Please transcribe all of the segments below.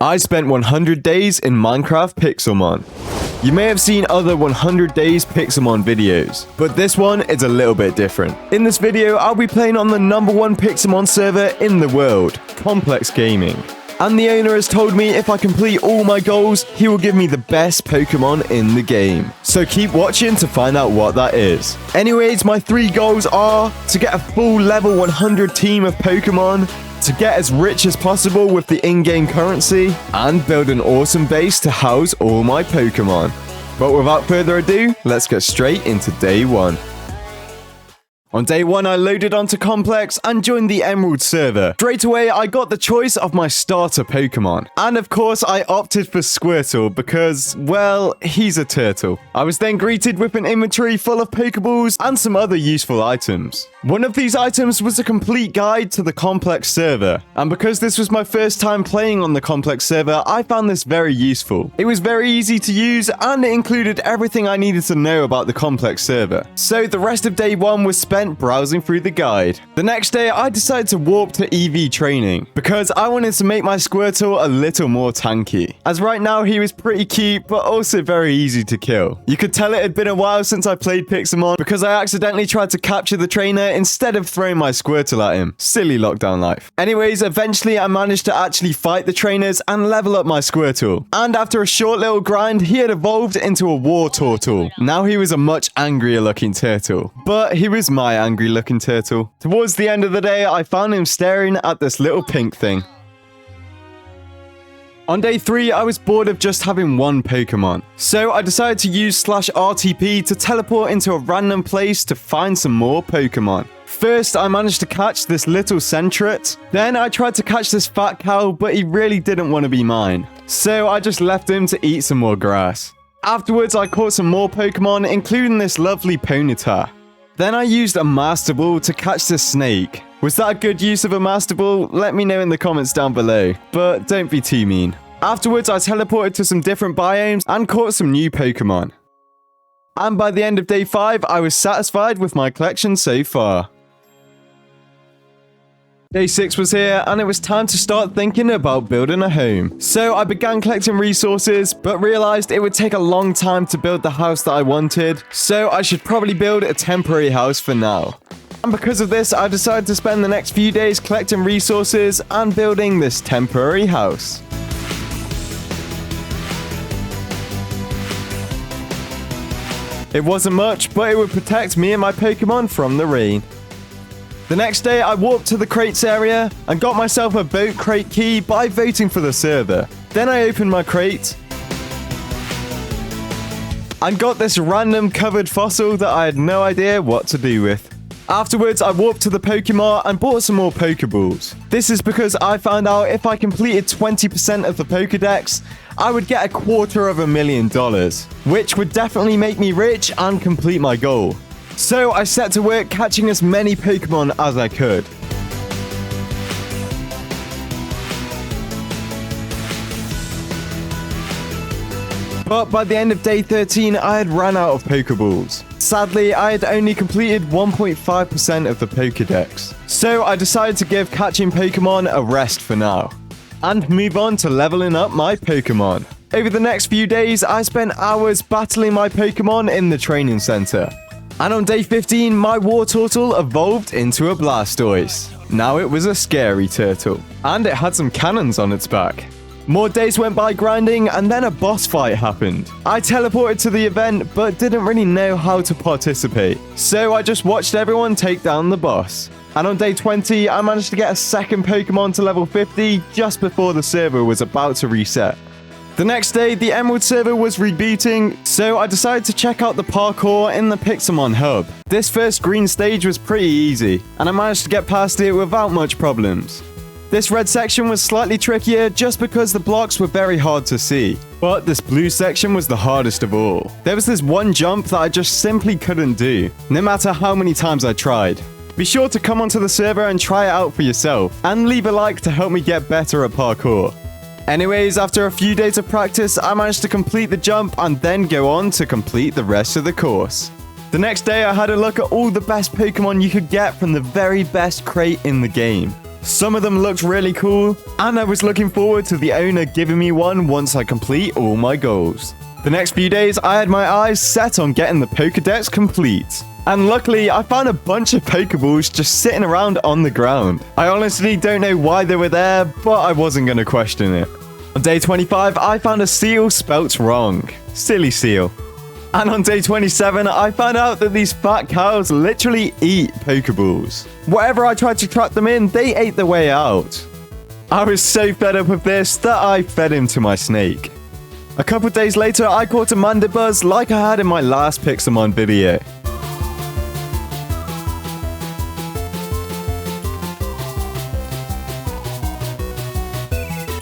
I spent 100 days in Minecraft PIXELMON. You may have seen other 100 days PIXELMON videos, but this one is a little bit different. In this video, I'll be playing on the #1 PIXELMON server in the world, Complex Gaming. And the owner has told me if I complete all my goals, he will give me the best Pokemon in the game. So keep watching to find out what that is. Anyways, my 3 goals are to get a full level 100 team of Pokemon, to get as rich as possible with the in-game currency, and build an awesome base to house all my Pokemon. But without further ado, let's get straight into day 1. On day 1, I loaded onto Complex and joined the Emerald server. Straight away, I got the choice of my starter Pokemon. And of course, I opted for Squirtle because, well, he's a turtle. I was then greeted with an inventory full of Pokeballs and some other useful items. One of these items was a complete guide to the Complex server. And because this was my first time playing on the Complex server, I found this very useful. It was very easy to use and it included everything I needed to know about the Complex server. So the rest of day 1 was spent browsing through the guide. The next day, I decided to warp to EV training because I wanted to make my Squirtle a little more tanky. As right now, he was pretty cute, but also very easy to kill. You could tell it had been a while since I played PIXELMON because I accidentally tried to capture the trainer instead of throwing my Squirtle at him. Silly lockdown life. Anyways, eventually I managed to actually fight the trainers and level up my Squirtle. And after a short little grind, he had evolved into a war turtle. Now he was a much angrier looking turtle. But he was my angry looking turtle. Towards the end of the day, I found him staring at this little pink thing. On day 3, I was bored of just having one Pokemon. So I decided to use /RTP to teleport into a random place to find some more Pokemon. First, I managed to catch this little Sentret. Then I tried to catch this fat cow, but he really didn't want to be mine. So I just left him to eat some more grass. Afterwards, I caught some more Pokemon, including this lovely Ponyta. Then I used a Master Ball to catch this snake. Was that a good use of a Master Ball? Let me know in the comments down below, but don't be too mean. Afterwards, I teleported to some different biomes and caught some new Pokemon. And by the end of day 5, I was satisfied with my collection so far. Day 6 was here, and it was time to start thinking about building a home. So I began collecting resources, but realized it would take a long time to build the house that I wanted, so I should probably build a temporary house for now. And because of this, I decided to spend the next few days collecting resources and building this temporary house. It wasn't much, but it would protect me and my Pokemon from the rain. The next day, I walked to the crates area and got myself a boat crate key by voting for the server. Then I opened my crate and got this random covered fossil that I had no idea what to do with. Afterwards, I walked to the Pokemon and bought some more Pokeballs. This is because I found out if I completed 20% of the Pokedex, I would get $250,000, which would definitely make me rich and complete my goal. So I set to work catching as many Pokemon as I could. But by the end of day 13, I had run out of Pokeballs. Sadly, I had only completed 1.5% of the Pokedex. So I decided to give catching Pokemon a rest for now, and move on to leveling up my Pokemon. Over the next few days, I spent hours battling my Pokemon in the training center. And on day 15, my war turtle evolved into a Blastoise. Now it was a scary turtle, and it had some cannons on its back. More days went by grinding, and then a boss fight happened. I teleported to the event, but didn't really know how to participate. So I just watched everyone take down the boss. And on day 20, I managed to get a second Pokemon to level 50 just before the server was about to reset. The next day, the Emerald server was rebooting, so I decided to check out the parkour in the PIXELMON hub. This first green stage was pretty easy, and I managed to get past it without much problems. This red section was slightly trickier just because the blocks were very hard to see. But this blue section was the hardest of all. There was this one jump that I just simply couldn't do, no matter how many times I tried. Be sure to come onto the server and try it out for yourself, and leave a like to help me get better at parkour. Anyways, after a few days of practice, I managed to complete the jump and then go on to complete the rest of the course. The next day, I had a look at all the best Pokemon you could get from the very best crate in the game. Some of them looked really cool, and I was looking forward to the owner giving me one once I complete all my goals. The next few days, I had my eyes set on getting the Pokedex complete. And luckily, I found a bunch of Pokeballs just sitting around on the ground. I honestly don't know why they were there, but I wasn't going to question it. On day 25, I found a seal spelt wrong. Silly seal. And on day 27, I found out that these fat cows literally eat Pokeballs. Whatever I tried to trap them in, they ate their way out. I was so fed up with this that I fed him to my snake. A couple days later, I caught a Mandibuzz like I had in my last PIXELMON video.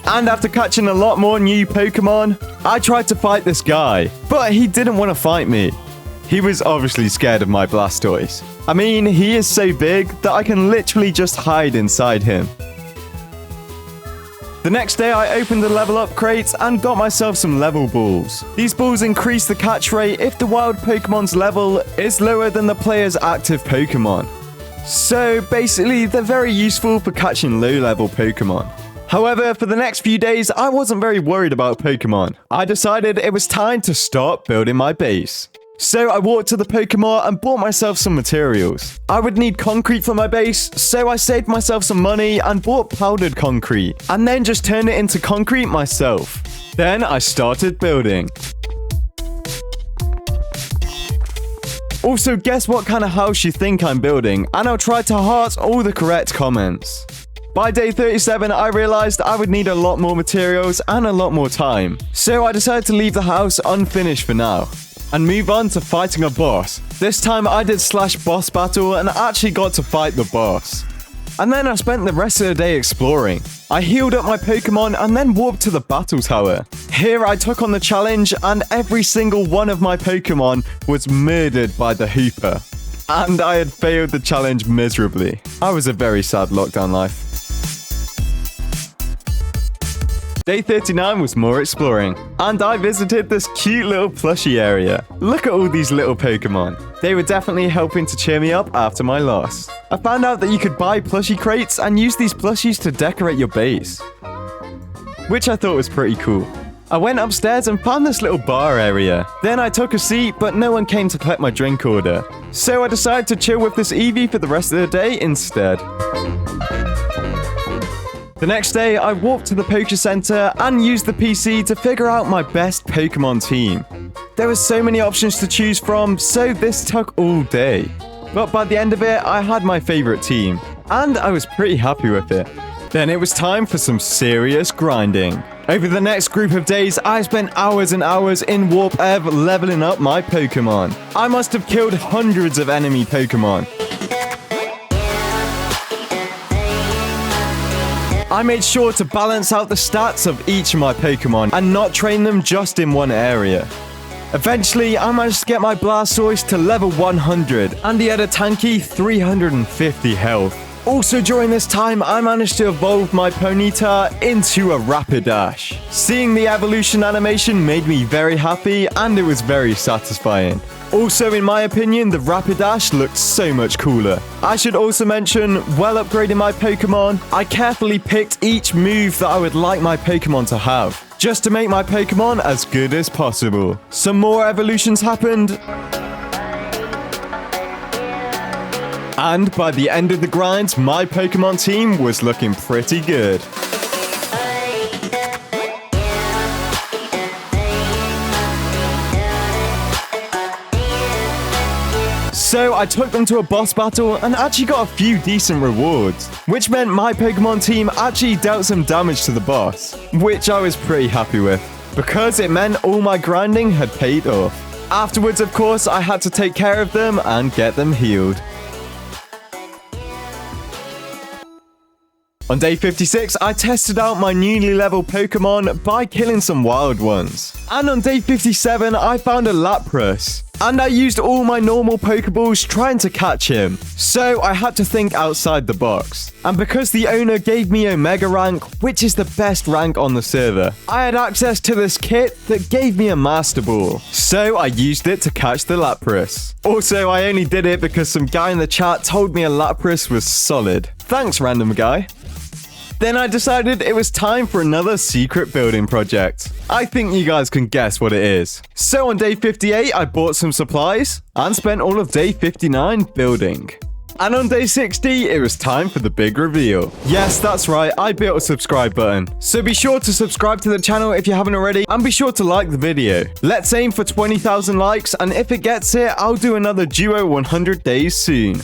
And after catching a lot more new Pokemon, I tried to fight this guy, but he didn't want to fight me. He was obviously scared of my Blastoise. I mean, he is so big that I can literally just hide inside him. The next day, I opened the level up crate and got myself some level balls. These balls increase the catch rate if the wild Pokemon's level is lower than the player's active Pokemon. So basically, they're very useful for catching low-level Pokemon. However, for the next few days, I wasn't very worried about Pokemon. I decided it was time to start building my base. So I walked to the Pokemon and bought myself some materials. I would need concrete for my base, so I saved myself some money and bought powdered concrete, and then just turned it into concrete myself. Then I started building. Also, guess what kind of house you think I'm building, and I'll try to heart all the correct comments. By day 37, I realized I would need a lot more materials and a lot more time, so I decided to leave the house unfinished for now and move on to fighting a boss. This time I did /boss battle and actually got to fight the boss. And then I spent the rest of the day exploring. I healed up my Pokemon and then warped to the battle tower. Here I took on the challenge and every single one of my Pokemon was murdered by the Hooper. And I had failed the challenge miserably. I was a very sad lockdown life. Day 39 was more exploring, and I visited this cute little plushie area. Look at all these little Pokemon. They were definitely helping to cheer me up after my loss. I found out that you could buy plushie crates and use these plushies to decorate your base, which I thought was pretty cool. I went upstairs and found this little bar area. Then I took a seat, but no one came to collect my drink order. So I decided to chill with this Eevee for the rest of the day instead. The next day, I walked to the Poké Center and used the PC to figure out my best Pokemon team. There were so many options to choose from, so this took all day. But by the end of it, I had my favorite team, and I was pretty happy with it. Then it was time for some serious grinding. Over the next group of days, I spent hours and hours in Warp Ev leveling up my Pokemon. I must have killed hundreds of enemy Pokemon. I made sure to balance out the stats of each of my Pokemon and not train them just in one area. Eventually, I managed to get my Blastoise to level 100 and he had a tanky 350 health. Also during this time, I managed to evolve my Ponyta into a Rapidash. Seeing the evolution animation made me very happy and it was very satisfying. Also, in my opinion, the Rapidash looked so much cooler. I should also mention, while upgrading my Pokemon, I carefully picked each move that I would like my Pokemon to have, just to make my Pokemon as good as possible. Some more evolutions happened, and by the end of the grind, my Pokemon team was looking pretty good. So I took them to a boss battle and actually got a few decent rewards, which meant my Pokemon team actually dealt some damage to the boss, which I was pretty happy with, because it meant all my grinding had paid off. Afterwards, of course, I had to take care of them and get them healed. On day 56, I tested out my newly leveled Pokemon by killing some wild ones. And on day 57, I found a Lapras. And I used all my normal Pokeballs trying to catch him. So I had to think outside the box. And because the owner gave me Omega rank, which is the best rank on the server, I had access to this kit that gave me a Master Ball. So I used it to catch the Lapras. Also, I only did it because some guy in the chat told me a Lapras was solid. Thanks, random guy. Then I decided it was time for another secret building project. I think you guys can guess what it is. So on day 58, I bought some supplies and spent all of day 59 building. And on day 60, it was time for the big reveal. Yes, that's right, I built a subscribe button. So be sure to subscribe to the channel if you haven't already, and be sure to like the video. Let's aim for 20,000 likes, and if it gets it, I'll do another duo 100 days soon.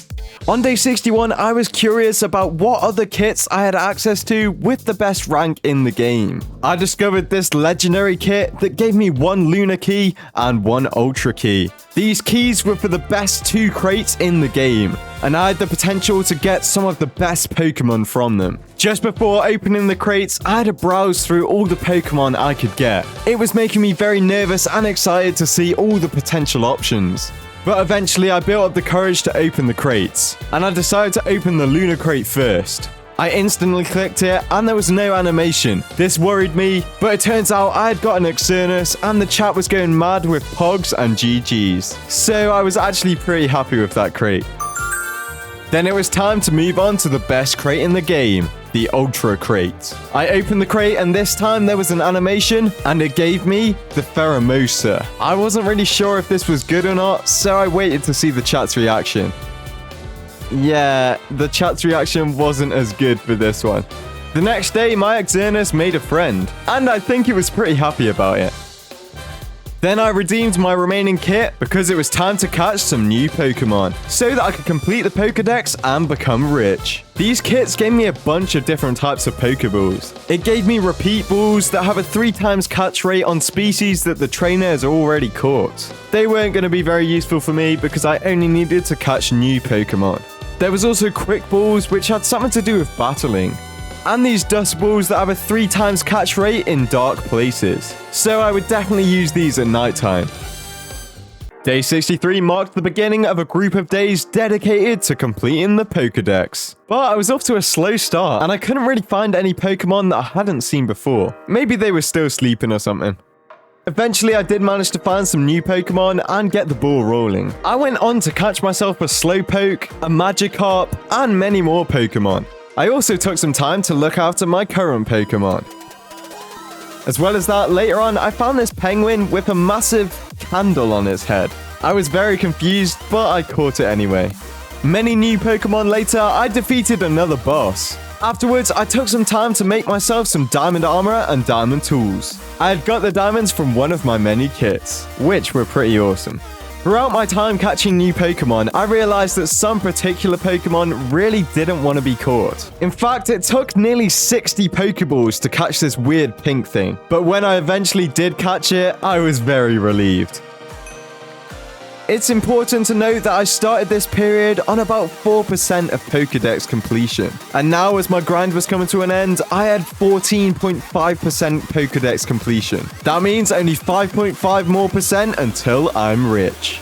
On day 61, I was curious about what other kits I had access to with the best rank in the game. I discovered this legendary kit that gave me 1 lunar key and 1 ultra key. These keys were for the best 2 crates in the game, and I had the potential to get some of the best Pokemon from them. Just before opening the crates, I had to browse through all the Pokemon I could get. It was making me very nervous and excited to see all the potential options. But eventually I built up the courage to open the crates, and I decided to open the lunar crate first. I instantly clicked it and there was no animation. This worried me, but it turns out I had got an Xerneas and the chat was going mad with Pogs and GGs. So I was actually pretty happy with that crate. Then it was time to move on to the best crate in the game, the Ultra Crate. I opened the crate and this time there was an animation and it gave me the Pheromosa. I wasn't really sure if this was good or not, so I waited to see the chat's reaction. Yeah, the chat's reaction wasn't as good for this one. The next day, my Xerneas made a friend, and I think he was pretty happy about it. Then I redeemed my remaining kit because it was time to catch some new Pokemon, so that I could complete the Pokedex and become rich. These kits gave me a bunch of different types of Pokeballs. It gave me repeat balls that have a 3 times catch rate on species that the trainer has already caught. They weren't going to be very useful for me because I only needed to catch new Pokemon. There was also quick balls which had something to do with battling. And these dust balls that have a 3 times catch rate in dark places. So I would definitely use these at nighttime. Day 63 marked the beginning of a group of days dedicated to completing the Pokedex. But I was off to a slow start and I couldn't really find any Pokemon that I hadn't seen before. Maybe they were still sleeping or something. Eventually, I did manage to find some new Pokemon and get the ball rolling. I went on to catch myself a Slowpoke, a Magikarp, and many more Pokemon. I also took some time to look after my current Pokemon. As well as that, later on, I found this penguin with a massive candle on its head. I was very confused, but I caught it anyway. Many new Pokemon later, I defeated another boss. Afterwards, I took some time to make myself some diamond armor and diamond tools. I had got the diamonds from one of my many kits, which were pretty awesome. Throughout my time catching new Pokemon, I realized that some particular Pokemon really didn't want to be caught. In fact, it took nearly 60 Pokeballs to catch this weird pink thing. But when I eventually did catch it, I was very relieved. It's important to note that I started this period on about 4% of Pokedex completion. And now as my grind was coming to an end, I had 14.5% Pokedex completion. That means only 5.5% more until I'm rich.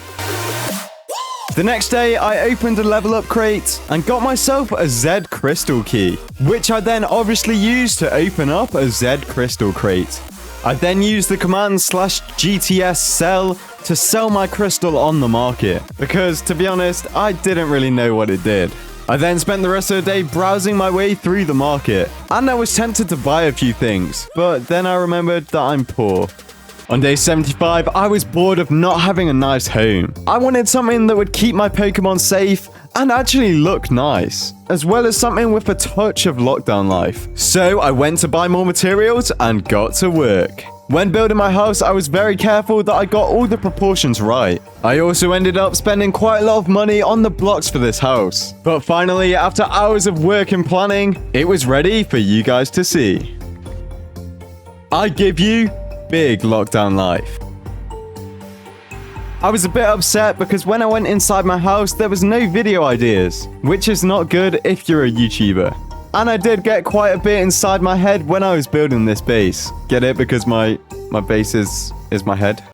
The next day, I opened a level up crate and got myself a Z crystal key, which I then obviously used to open up a Z crystal crate. I then used the command /GTS sell to sell my crystal on the market, because to be honest, I didn't really know what it did. I then spent the rest of the day browsing my way through the market, and I was tempted to buy a few things, but then I remembered that I'm poor. On day 75, I was bored of not having a nice home. I wanted something that would keep my Pokemon safe and actually look nice, as well as something with a touch of lockdown life. So I went to buy more materials and got to work. When building my house, I was very careful that I got all the proportions right. I also ended up spending quite a lot of money on the blocks for this house. But finally, after hours of work and planning, it was ready for you guys to see. I give you big lockdown life. I was a bit upset because when I went inside my house, there was no video ideas, which is not good if you're a YouTuber. And I did get quite a bit inside my head when I was building this base. Get it? Because my base is my head.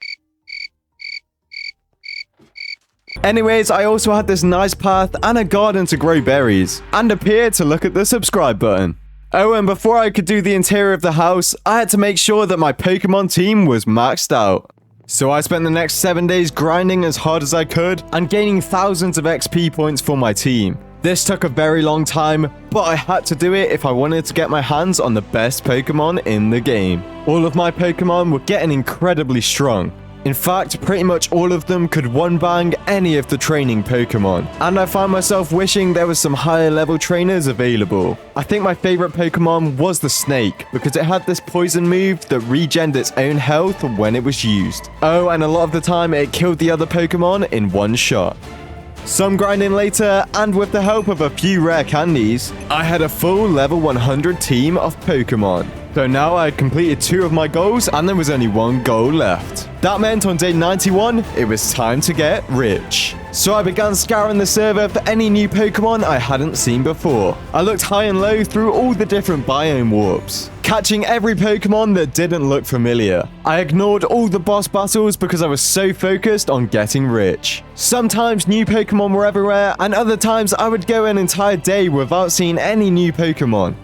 Anyways, I also had this nice path and a garden to grow berries, and appeared to look at the subscribe button. Oh, and before I could do the interior of the house, I had to make sure that my Pokemon team was maxed out. So I spent the next 7 days grinding as hard as I could and gaining thousands of XP points for my team. This took a very long time, but I had to do it if I wanted to get my hands on the best Pokemon in the game. All of my Pokemon were getting incredibly strong. In fact, pretty much all of them could one-bang any of the training Pokemon. And I found myself wishing there was some higher level trainers available. I think my favorite Pokemon was the Snake, because it had this poison move that regened its own health when it was used. Oh, and a lot of the time it killed the other Pokemon in one shot. Some grinding later, and with the help of a few rare candies, I had a full level 100 team of Pokemon. So now I had completed 2 of my goals and there was only 1 goal left. That meant on day 91, it was time to get rich. So I began scouring the server for any new Pokemon I hadn't seen before. I looked high and low through all the different biome warps, catching every Pokemon that didn't look familiar. I ignored all the boss battles because I was so focused on getting rich. Sometimes new Pokemon were everywhere, and other times I would go an entire day without seeing any new Pokemon.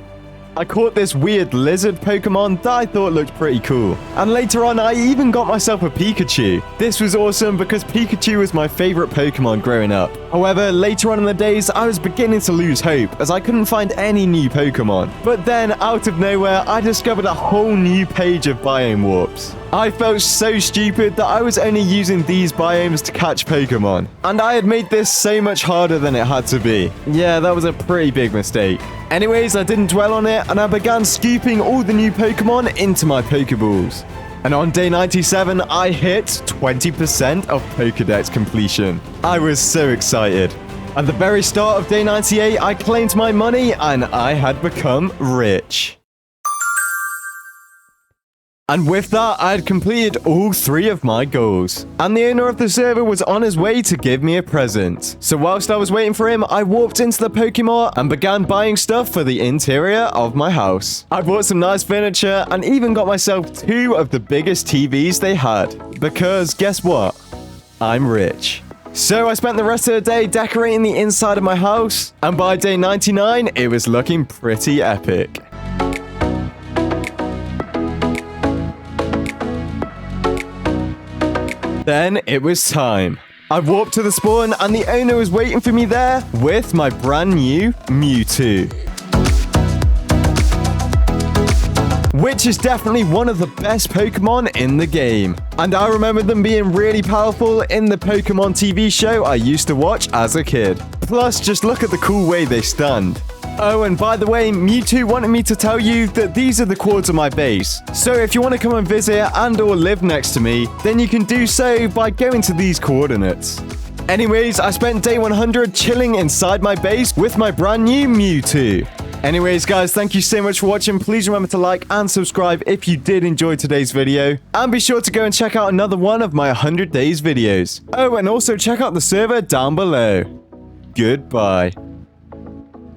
I caught this weird lizard Pokemon that I thought looked pretty cool. And later on, I even got myself a Pikachu. This was awesome because Pikachu was my favorite Pokemon growing up. However, later on in the days, I was beginning to lose hope as I couldn't find any new Pokemon. But then, out of nowhere, I discovered a whole new page of biome warps. I felt so stupid that I was only using these biomes to catch Pokemon. And I had made this so much harder than it had to be. Yeah, that was a pretty big mistake. Anyways, I didn't dwell on it, and I began scooping all the new Pokemon into my Pokeballs. And on day 97, I hit 20% of Pokedex completion. I was so excited. At the very start of day 98, I claimed my money, and I had become rich. And with that, I had completed all 3 of my goals. And the owner of the server was on his way to give me a present. So whilst I was waiting for him, I walked into the Pokemon and began buying stuff for the interior of my house. I bought some nice furniture and even got myself 2 of the biggest TVs they had. Because guess what? I'm rich. So I spent the rest of the day decorating the inside of my house. And by day 99, it was looking pretty epic. Then it was time. I warped to the spawn and the owner was waiting for me there with my brand new Mewtwo. Which is definitely one of the best Pokemon in the game. And I remember them being really powerful in the Pokemon TV show I used to watch as a kid. Plus, just look at the cool way they stand. Oh, and by the way, Mewtwo wanted me to tell you that these are the chords of my base. So if you want to come and visit and or live next to me, then you can do so by going to these coordinates. Anyways, I spent day 100 chilling inside my base with my brand new Mewtwo. Anyways, guys, thank you so much for watching. Please remember to like and subscribe if you did enjoy today's video. And be sure to go and check out another one of my 100 days videos. Oh, and also check out the server down below. Goodbye.